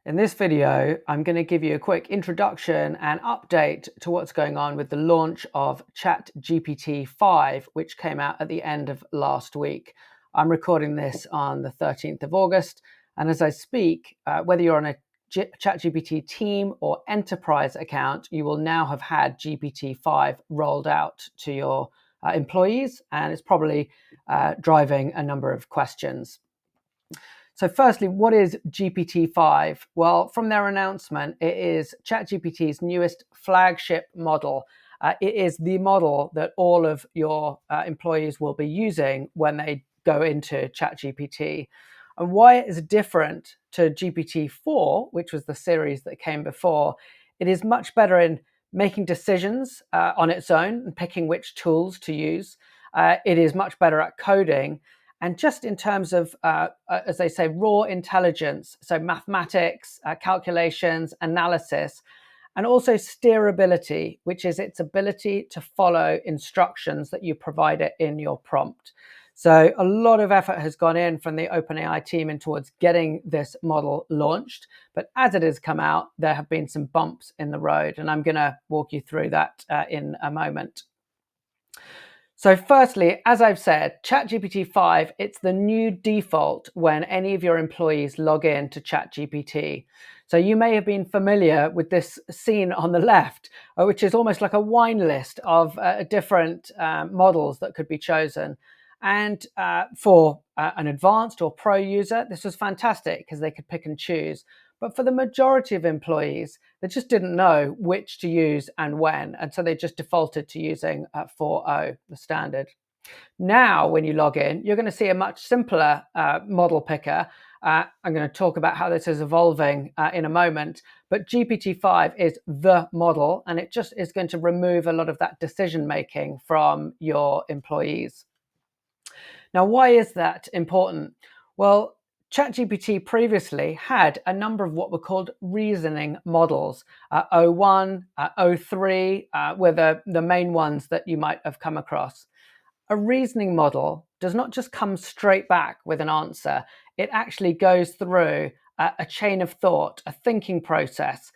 In this video, I'm going to give you a quick introduction and update to what's going on with the launch of ChatGPT-5, which came out at the end of last week. I'm recording this on the 13th of August, and as I speak, whether you're on a ChatGPT Team or Enterprise account, you will now have had GPT-5 rolled out to your employees, and it's probably driving a number of questions. So firstly, what is GPT-5? Well, from their announcement, it is ChatGPT's newest flagship model. It is the model that all of your employees will be using when they go into ChatGPT. And why it is different to GPT-4, which was the series that came before, it is much better in making decisions on its own and picking which tools to use. It is much better at coding. And just in terms of, as they say, raw intelligence, so mathematics, calculations, analysis, and also steerability, which is its ability to follow instructions that you provide it in your prompt. So a lot of effort has gone in from the OpenAI team in towards getting this model launched. But as it has come out, there have been some bumps in the road, and I'm going to walk you through that in a moment. So firstly, as I've said, ChatGPT-5, it's the new default when any of your employees log in to ChatGPT. So you may have been familiar with this scene on the left, which is almost like a wine list of different models that could be chosen. And for an advanced or pro user, this was fantastic because they could pick and choose. But for the majority of employees, they just didn't know which to use and when. And so they just defaulted to using 4.0, the standard. Now, when you log in, you're going to see a much simpler model picker. I'm going to talk about how this is evolving in a moment. But GPT-5 is the model, and it just is going to remove a lot of that decision making from your employees. Now, why is that important? Well, ChatGPT previously had a number of what were called reasoning models. O1, O3 were the main ones that you might have come across. A reasoning model does not just come straight back with an answer. It actually goes through a chain of thought, a thinking process.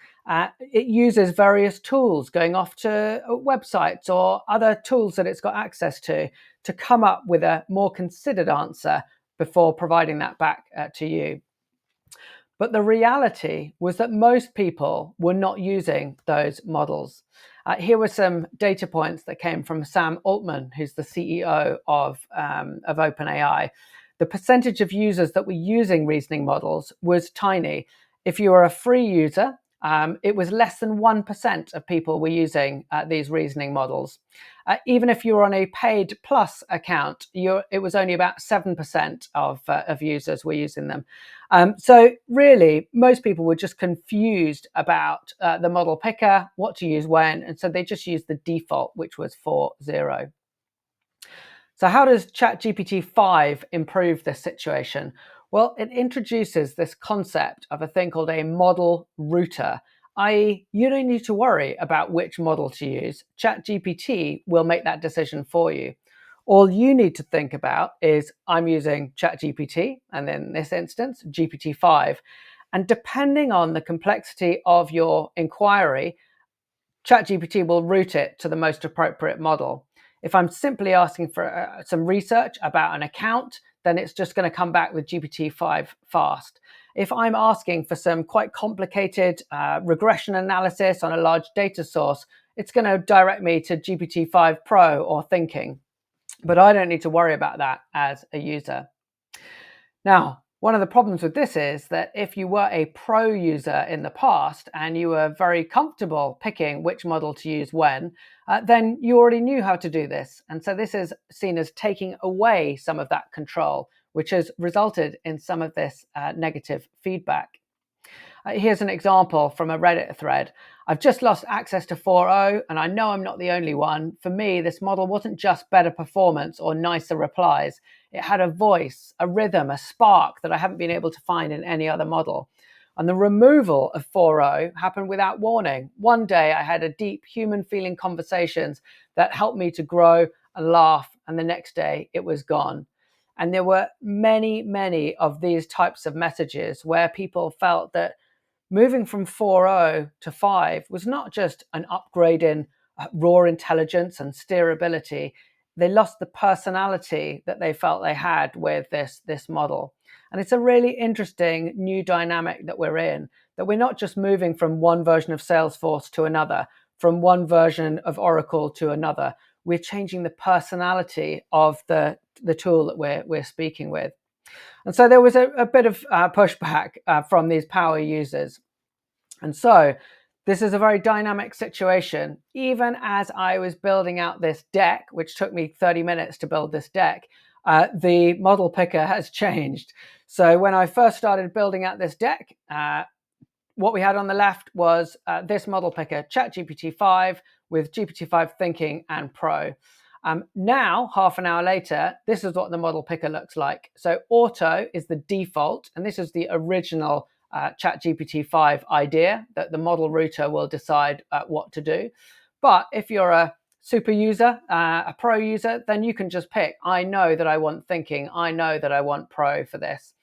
It uses various tools, going off to websites or other tools that it's got access to come up with a more considered answer before providing that back to you. But the reality was that most people were not using those models. Here were some data points that came from Sam Altman, who's the CEO of OpenAI. The percentage of users that were using reasoning models was tiny. If you were a free user, it was less than 1% of people were using these reasoning models. Even if you were on a paid plus account, it was only about 7% of users were using them. So really, most people were just confused about the model picker, what to use when, and so they just used the default, which was 4.0. So how does ChatGPT-5 improve this situation? Well, it introduces this concept of a thing called a model router, i.e., you don't need to worry about which model to use. ChatGPT will make that decision for you. All you need to think about is, I'm using ChatGPT, and in this instance, GPT-5. And depending on the complexity of your inquiry, ChatGPT will route it to the most appropriate model. If I'm simply asking for some research about an account, then it's just going to come back with GPT-5 fast. If I'm asking for some quite complicated regression analysis on a large data source, it's going to direct me to GPT-5 Pro or Thinking. But I don't need to worry about that as a user. Now, one of the problems with this is that if you were a pro user in the past and you were very comfortable picking which model to use when, then you already knew how to do this. And so this is seen as taking away some of that control, which has resulted in some of this negative feedback. Here's an example from a Reddit thread. I've just lost access to 4.0, and I know I'm not the only one. For me, this model wasn't just better performance or nicer replies. It had a voice, a rhythm, a spark that I haven't been able to find in any other model. And the removal of 4.0 happened without warning. One day I had a deep human feeling conversations that helped me to grow and laugh, and the next day it was gone. And there were many, many of these types of messages where people felt that moving from 4.0 to 5 was not just an upgrade in raw intelligence and steerability. They lost the personality that they felt they had with this model. And it's a really interesting new dynamic that we're in, that we're not just moving from one version of Salesforce to another, from one version of Oracle to another. We're changing the personality of the tool that we're speaking with. And so there was a bit of pushback from these power users. And so this is a very dynamic situation. Even as I was building out this deck, which took me 30 minutes to build this deck, the model picker has changed. So when I first started building out this deck, what we had on the left was this model picker, ChatGPT-5 with GPT-5 Thinking and Pro. Now, half an hour later, this is what the model picker looks like. So Auto is the default, and this is the original ChatGPT-5 idea that the model router will decide what to do. But if you're a super user, a pro user, then you can just pick, I know that I want thinking, I know that I want pro for this.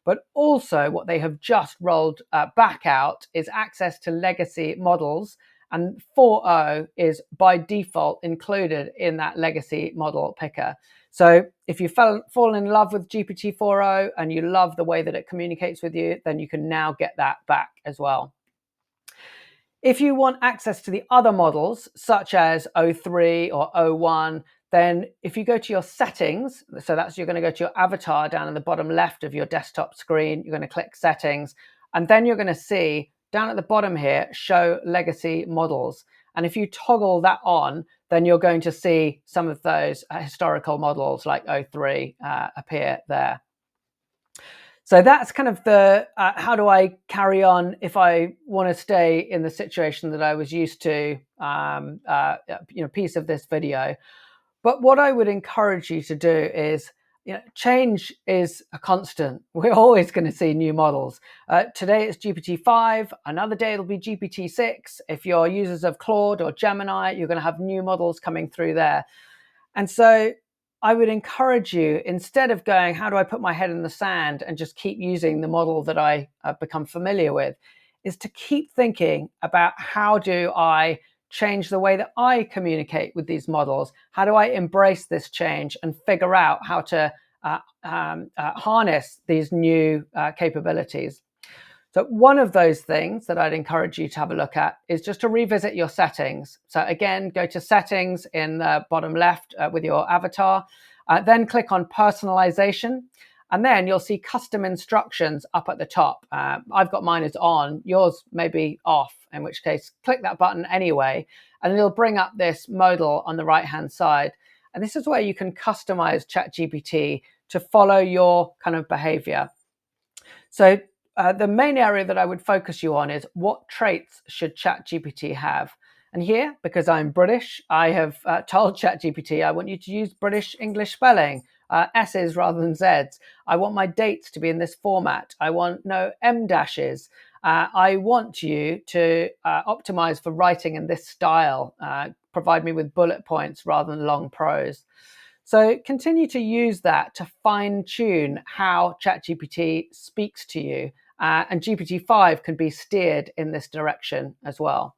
But also what they have just rolled back out is access to legacy models, and 4.0 is by default included in that legacy model picker. So if you fall in love with GPT 4.0 and you love the way that it communicates with you, then you can now get that back as well. If you want access to the other models, such as 0.3 or 0.1, then if you go to your settings, so you're going to go to your avatar down in the bottom left of your desktop screen, you're going to click settings, and then you're going to see down at the bottom here, show legacy models. And if you toggle that on, then you're going to see some of those historical models like 0.3 appear there. So that's kind of the how do I carry on if I want to stay in the situation that I was used to, piece of this video. But what I would encourage you to do is, change is a constant. We're always going to see new models. Today it's GPT-5, another day it'll be GPT-6. If you're users of Claude or Gemini, you're going to have new models coming through there. And so I would encourage you, instead of going, how do I put my head in the sand and just keep using the model that I have become familiar with, is to keep thinking about how do I change the way that I communicate with these models? How do I embrace this change and figure out how to harness these new capabilities? So one of those things that I'd encourage you to have a look at is just to revisit your settings. So again, go to settings in the bottom left with your avatar, then click on personalization, and then you'll see custom instructions up at the top. I've got mine as on, yours may be off, in which case click that button anyway, and it'll bring up this modal on the right-hand side. And this is where you can customize ChatGPT to follow your kind of behavior. So the main area that I would focus you on is what traits should ChatGPT have? And here, because I'm British, I have told ChatGPT I want you to use British English spelling, S's rather than Z's. I want my dates to be in this format. I want no M dashes. I want you to optimize for writing in this style, provide me with bullet points rather than long prose. So continue to use that to fine-tune how ChatGPT speaks to you, and GPT-5 can be steered in this direction as well.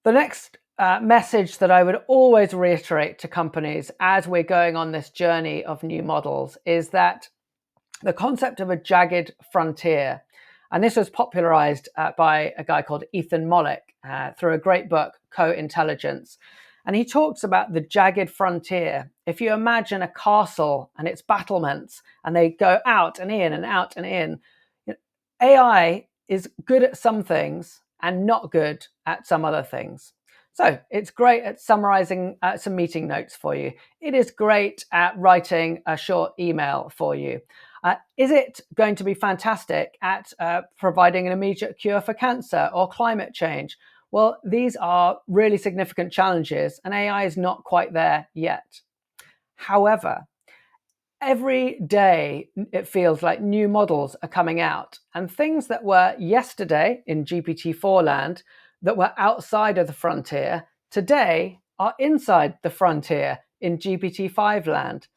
The next message that I would always reiterate to companies as we're going on this journey of new models is that the concept of a jagged frontier, and this was popularized by a guy called Ethan Mollick through a great book, Co-Intelligence. And he talks about the jagged frontier. If you imagine a castle and its battlements, and they go out and in and out and in, AI is good at some things and not good at some other things. So it's great at summarizing some meeting notes for you. It is great at writing a short email for you. Is it going to be fantastic at providing an immediate cure for cancer or climate change? Well, these are really significant challenges, and AI is not quite there yet. However, every day it feels like new models are coming out, and things that were yesterday in GPT-4 land that were outside of the frontier today are inside the frontier in GPT-5 land.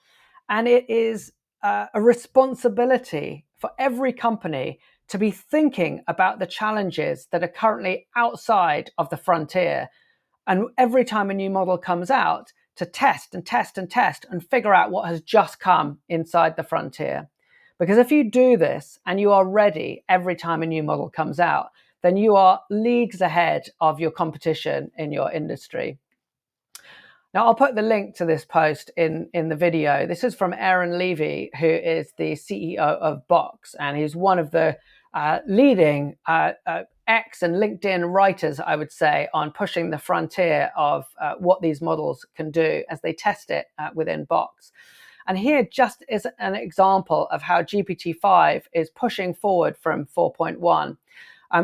And it is a responsibility for every company to be thinking about the challenges that are currently outside of the frontier. And every time a new model comes out, to test and test and test and figure out what has just come inside the frontier. Because if you do this and you are ready every time a new model comes out, then you are leagues ahead of your competition in your industry. Now, I'll put the link to this post in the video. This is from Aaron Levy, who is the CEO of Box, and he's one of the leading X and LinkedIn writers, I would say, on pushing the frontier of what these models can do as they test it within Box. And here just is an example of how GPT-5 is pushing forward from 4.1.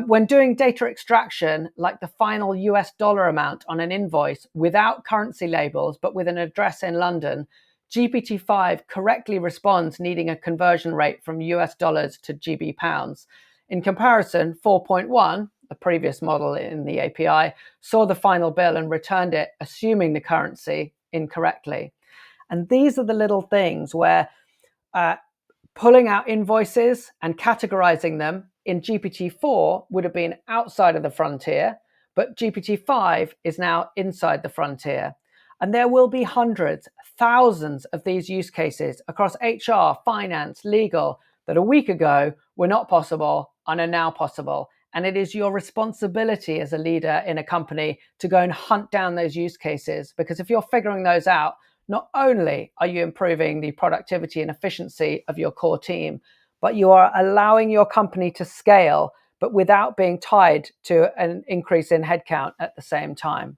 When doing data extraction, like the final US dollar amount on an invoice without currency labels, but with an address in London, GPT-5 correctly responds needing a conversion rate from US dollars to GB pounds. In comparison, 4.1, the previous model in the API, saw the final bill and returned it, assuming the currency incorrectly. And these are the little things where pulling out invoices and categorizing them in GPT-4 would have been outside of the frontier, but GPT-5 is now inside the frontier. And there will be hundreds, thousands of these use cases across HR, finance, legal, that a week ago were not possible and are now possible. And it is your responsibility as a leader in a company to go and hunt down those use cases, because if you're figuring those out, not only are you improving the productivity and efficiency of your core team, but you are allowing your company to scale, but without being tied to an increase in headcount at the same time.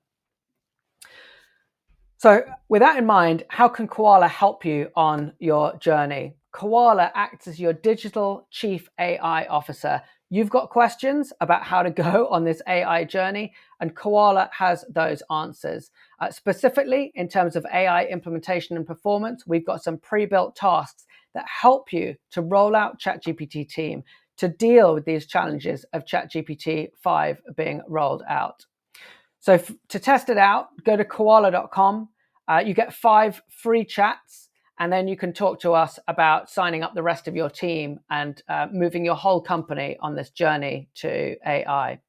So with that in mind, how can Kowalah help you on your journey? Kowalah acts as your digital chief AI officer. You've got questions about how to go on this AI journey, and Kowalah has those answers. Specifically, in terms of AI implementation and performance, we've got some pre-built tasks that help you to roll out ChatGPT Team to deal with these challenges of ChatGPT-5 being rolled out. So to test it out, go to kowalah.com. You get 5 free chats, and then you can talk to us about signing up the rest of your team and moving your whole company on this journey to AI.